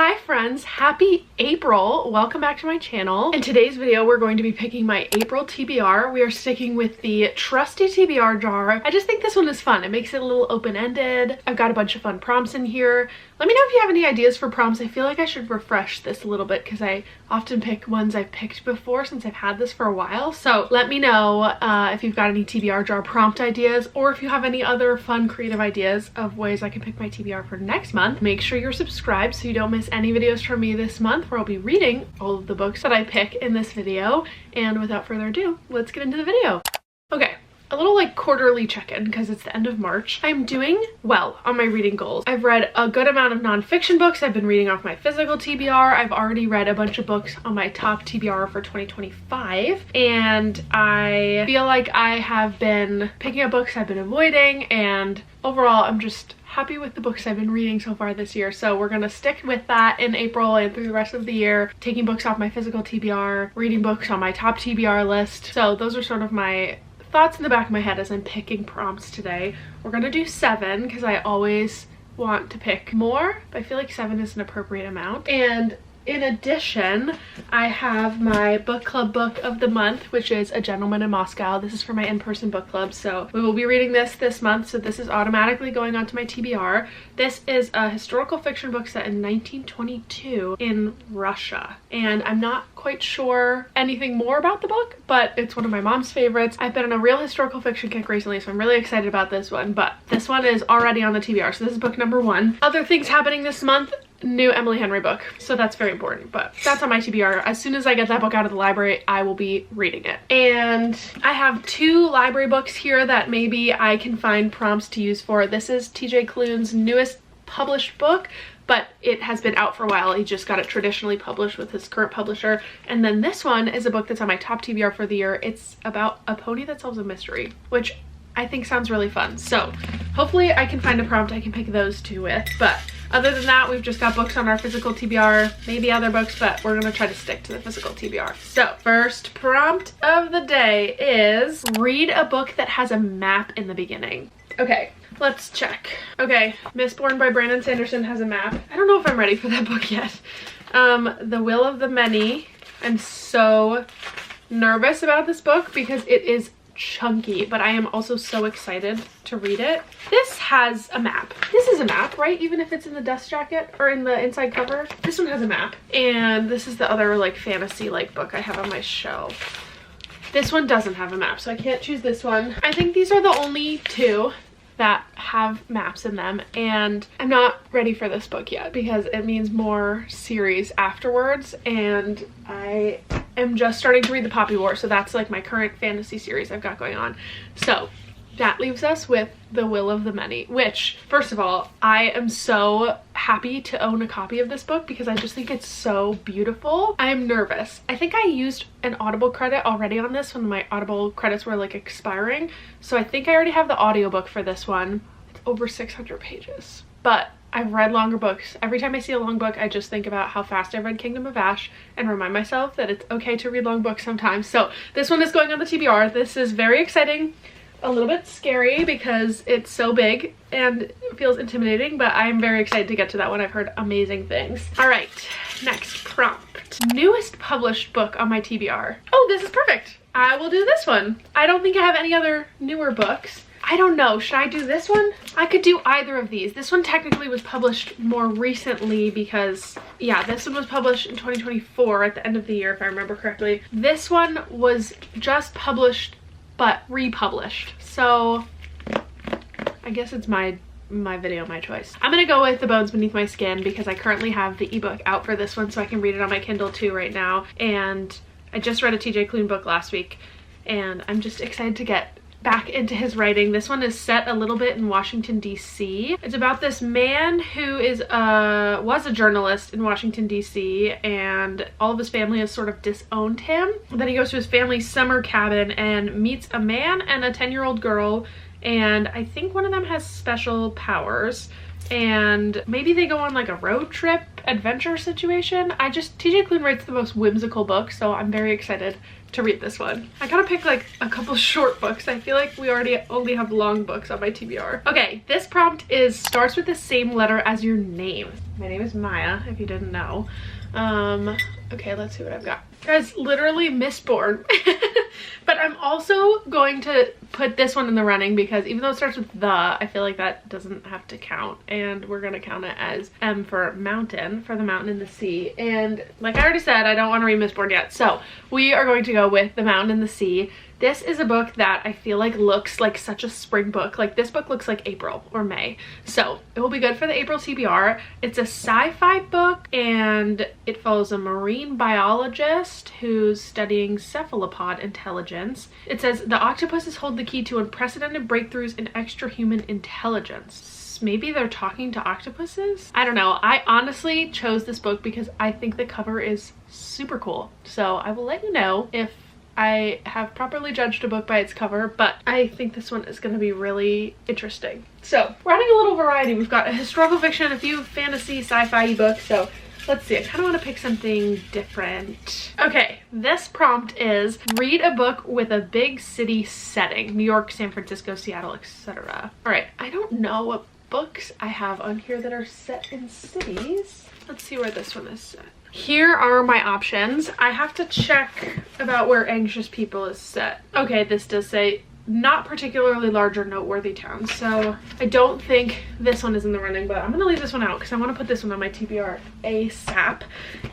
Hi friends, happy April. Welcome back to my channel. In today's video, we're going to be picking my April TBR. We are sticking with the trusty TBR jar. I just think this one is fun. It makes it a little open-ended. I've got a bunch of fun prompts in here. Let me know if you have any ideas for prompts. I feel like I should refresh this a little bit because I often pick ones I've picked before since I've had this for a while. So let me know if you've got any TBR jar prompt ideas, or if you have any other fun creative ideas of ways I can pick my TBR for next month. Make sure you're subscribed so you don't miss any videos from me this month, where I'll be reading all of the books that I pick in this video. And without further ado, let's get into the video. Okay. A little like quarterly check-in because it's the end of March. I'm doing well on my reading goals. I've read a good amount of nonfiction books. I've been reading off my physical TBR. I've already read a bunch of books on my top TBR for 2025. And I feel like I have been picking up books I've been avoiding, and overall I'm just happy with the books I've been reading so far this year. So we're gonna stick with that in April and through the rest of the year, taking books off my physical TBR, reading books on my top TBR list. So those are sort of my thoughts in the back of my head as I'm picking prompts today. We're gonna do 7 because I always want to pick more, but I feel like 7 is an appropriate amount. And in addition, I have my book club book of the month, which is A Gentleman in Moscow. This is for my in-person book club, so we will be reading this month, so this is automatically going onto my TBR. This is a historical fiction book set in 1922 in Russia, and I'm not quite sure anything more about the book, but it's one of my mom's favorites. I've been on a real historical fiction kick recently, so I'm really excited about this one, but this one is already on the TBR, so this is book number 1. Other things happening this month: new Emily Henry book, so that's very important, but that's on my TBR. As soon as I get that book out of the library, I will be reading it. And I have 2 library books here that maybe I can find prompts to use for. This is TJ Klune's newest published book, but it has been out for a while. He just got it traditionally published with his current publisher. And then this one is a book that's on my top TBR for the year. It's about a pony that solves a mystery, which I think sounds really fun. So hopefully I can find a prompt I can pick those 2 with. But other than that, we've just got books on our physical TBR, maybe other books, but we're gonna try to stick to the physical TBR. So first prompt of the day is read a book that has a map in the beginning. Okay, let's check. Okay, Mistborn by Brandon Sanderson has a map. I don't know if I'm ready for that book yet. The Will of the Many. I'm so nervous about this book because it is chunky, but I am also so excited to read it. This has a map. This is a map, right? Even if it's in the dust jacket or in the inside cover. This one has a map. And this is the other like fantasy like book I have on my shelf. This one doesn't have a map, so I can't choose this one. I think these are the only 2 that have maps in them, and I'm not ready for this book yet because it means more series afterwards, and I am just starting to read the Poppy War, so that's like my current fantasy series I've got going on. So that leaves us with The Will of the Many, which, first of all, I am so happy to own a copy of this book because I just think it's so beautiful. I am nervous. I think I used an Audible credit already on this when my Audible credits were like expiring, so I think I already have the audiobook for this one. It's over 600 pages, but I've read longer books. Every time I see a long book, I just think about how fast I read Kingdom of Ash and remind myself that it's okay to read long books sometimes. So this one is going on the TBR. This is very exciting. A little bit scary because it's so big and feels intimidating, but I'm very excited to get to that one. I've heard amazing things. All right, next prompt. Newest published book on my TBR. Oh, this is perfect. I will do this one. I don't think I have any other newer books. I don't know, should I do this one? I could do either of these. This one technically was published more recently because, yeah, this one was published in 2024 at the end of the year, if I remember correctly. This one was just published but republished, so I guess it's my video, my choice. I'm gonna go with The Bones Beneath My Skin because I currently have the ebook out for this one, so I can read it on my Kindle too right now. And I just read a TJ Klune book last week, and I'm just excited to get back into his writing. This one is set a little bit in Washington, D.C. It's about this man who is was a journalist in Washington, D.C., and all of his family has sort of disowned him. Then he goes to his family's summer cabin and meets a man and a 10-year-old girl, and I think one of them has special powers, and maybe they go on like a road trip adventure situation. TJ Klune writes the most whimsical books, so I'm very excited to read this one. I gotta pick like a couple short books. I feel like we only have long books on my TBR. Okay, this prompt starts with the same letter as your name. My name is Maya, if you didn't know. Okay, let's see what I've got. Guys, literally misborn. But I'm also going to put this one in the running because even though it starts with the, I feel like that doesn't have to count. And we're gonna count it as M for mountain, for the mountain in the sea. And like I already said, I don't want to read misborn yet. So we are going to go with the mountain in the sea. This is a book that I feel like looks like such a spring book. Like this book looks like April or May. So it will be good for the April TBR. It's a sci-fi book and it follows a marine biologist who's studying cephalopod intelligence. It says the octopuses hold the key to unprecedented breakthroughs in extrahuman intelligence. Maybe they're talking to octopuses? I don't know. I honestly chose this book because I think the cover is super cool. So I will let you know if I have properly judged a book by its cover, but I think this one is going to be really interesting. So we're adding a little variety. We've got a historical fiction, a few fantasy, sci-fi books. So let's see. I kind of want to pick something different. Okay, this prompt is read a book with a big city setting. New York, San Francisco, Seattle, etc. All right, I don't know what books I have on here that are set in cities. Let's see where this one is set. Here are my options. I have to check about where Anxious People is set. Okay, this does say not particularly large or noteworthy towns, so I don't think this one is in the running, but I'm gonna leave this one out because I want to put this one on my TBR ASAP.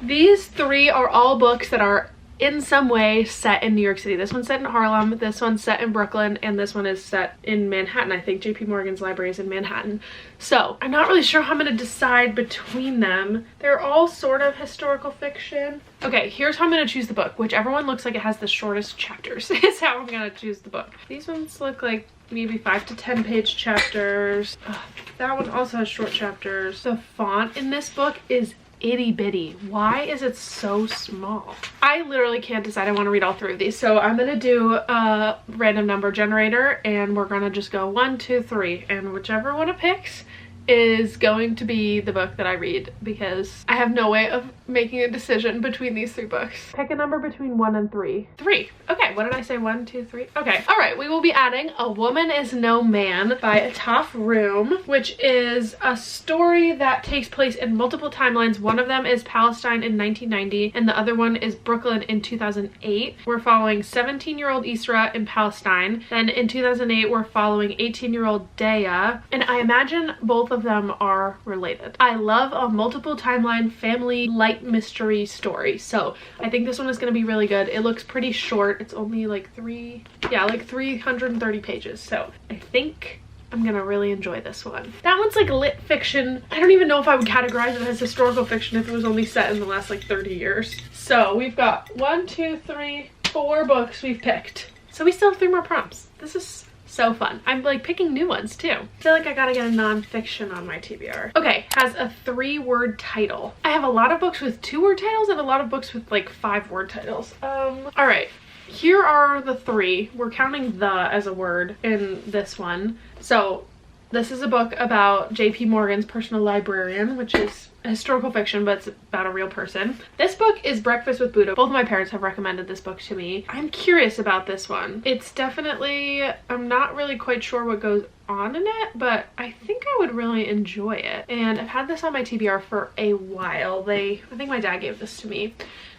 These three are all books that are in some way set in New York City. This one's set in Harlem, this one's set in Brooklyn, and this one is set in Manhattan. I think JP Morgan's library is in Manhattan. So I'm not really sure how I'm gonna decide between them. They're all sort of historical fiction. Okay, here's how I'm gonna choose the book. Whichever one looks like it has the shortest chapters is how I'm gonna choose the book. These ones look like maybe 5 to 10 page chapters. Ugh, that one also has short chapters. The font in this book is itty bitty. Why is it so small? I literally can't decide. I want to read all three of these, so I'm gonna do a random number generator and we're gonna just go 1, 2, 3, and whichever one it picks is going to be the book that I read because I have no way of making a decision between these three books. Pick a number between 1 and 3. 3. Okay, what did I say? 1, 2, 3. Okay. All right, we will be adding A Woman Is No Man by Taf Room, which is a story that takes place in multiple timelines. One of them is Palestine in 1990 and the other one is Brooklyn in 2008. We're following 17-year-old Isra in Palestine. Then in 2008, we're following 18-year-old Daya, and I imagine both of them are related. I love a multiple timeline family light mystery story, so I think this one is going to be really good. It looks pretty short. It's only like 330 pages, so I think I'm gonna really enjoy this one. That one's like lit fiction. I don't even know if I would categorize it as historical fiction if it was only set in the last like 30 years. So we've got 1, 2, 3, 4 books we've picked. So we still have 3 more prompts. This is so fun. I'm like picking new ones too. I feel like I gotta get a non-fiction on my TBR. Okay, has a 3-word title. I have a lot of books with 2-word titles and a lot of books with like 5-word titles. All right, here are the 3. We're counting the as a word in this one. So this is a book about JP Morgan's personal librarian, which is a historical fiction, but it's about a real person. This book is Breakfast with Buddha. Both of my parents have recommended this book to me. I'm curious about this one. It's definitely, I'm not really quite sure what goes on in it, but I think I would really enjoy it. And I've had this on my TBR for a while. I think my dad gave this to me.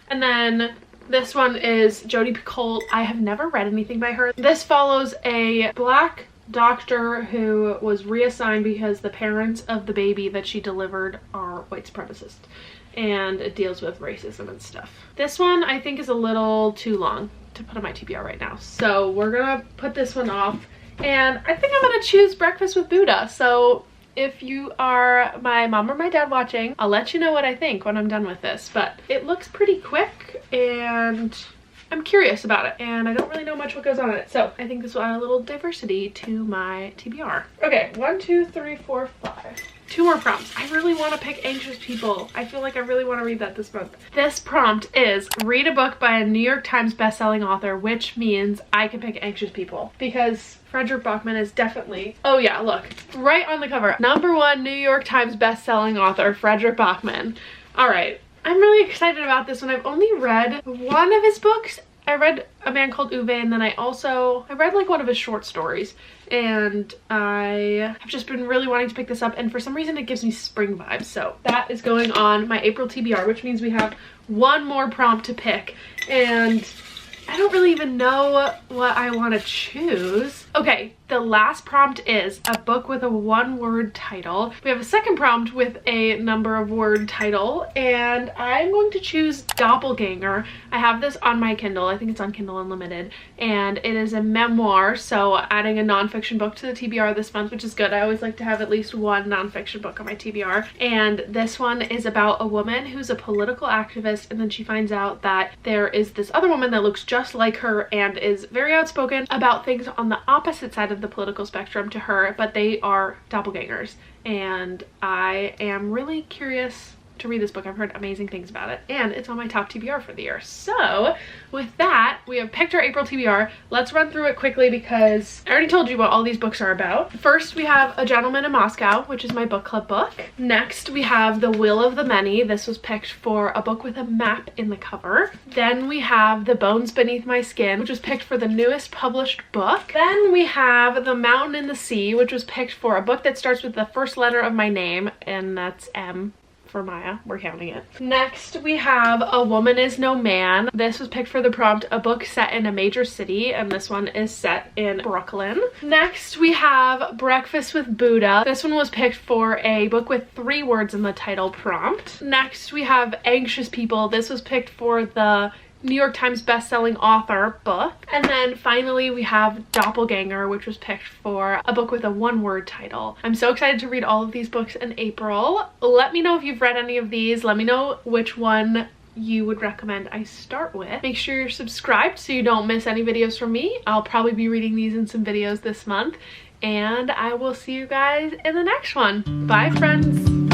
And then this one is Jodi Picoult. I have never read anything by her. This follows a Black doctor who was reassigned because the parents of the baby that she delivered are white supremacists, and it deals with racism and stuff. This one I think is a little too long to put on my TBR right now, so we're gonna put this one off, and I think I'm gonna choose Breakfast with Buddha. So if you are my mom or my dad watching, I'll let you know what I think when I'm done with this, but it looks pretty quick and I'm curious about it, and I don't really know much what goes on in it, so I think this will add a little diversity to my TBR. Okay, 1, 2, 3, 4, 5. 2 more prompts. I really want to pick Anxious People. I feel like I really want to read that this month. This prompt is read a book by a New York Times bestselling author, which means I can pick Anxious People because Frederick Bachman is definitely, oh yeah, look, right on the cover. #1 New York Times bestselling author, Frederick Bachman. All right, I'm really excited about this one. I've only read one of his books. I read A Man Called Uwe, and then I read like one of his short stories, and I have just been really wanting to pick this up, and for some reason it gives me spring vibes. So that is going on my April TBR, which means we have one more prompt to pick, and I don't really even know what I want to choose. Okay, the last prompt is a book with a one-word title. We have a second prompt with a number of word title, and I'm going to choose Doppelganger. I have this on my Kindle. I think it's on Kindle Unlimited, and it is a memoir, so adding a nonfiction book to the TBR this month, which is good. I always like to have at least one nonfiction book on my TBR, and this one is about a woman who's a political activist, and then she finds out that there is this other woman that looks just like her and is very outspoken about things on the opposite side of the political spectrum to her, but they are doppelgangers, and I am really curious to read this book. I've heard amazing things about it, and it's on my top TBR for the year. So with that, we have picked our April TBR. Let's run through it quickly because I already told you what all these books are about. First, we have A Gentleman in Moscow, which is my book club book. Next, we have The Will of the Many. This was picked for a book with a map in the cover. Then we have The Bones Beneath My Skin, which was picked for the newest published book. Then we have The Mountain in the Sea, which was picked for a book that starts with the first letter of my name, and that's M. For Maya, we're counting it. Next, we have A Woman Is No Man. This was picked for the prompt, a book set in a major city, and this one is set in Brooklyn. Next, we have Breakfast with Buddha. This one was picked for a book with 3 words in the title prompt. Next, we have Anxious People. This was picked for the New York Times bestselling author book. And then finally we have Doppelganger, which was picked for a book with a one-word title. I'm so excited to read all of these books in April. Let me know if you've read any of these. Let me know which one you would recommend I start with. Make sure you're subscribed so you don't miss any videos from me. I'll probably be reading these in some videos this month, and I will see you guys in the next one. Bye, friends.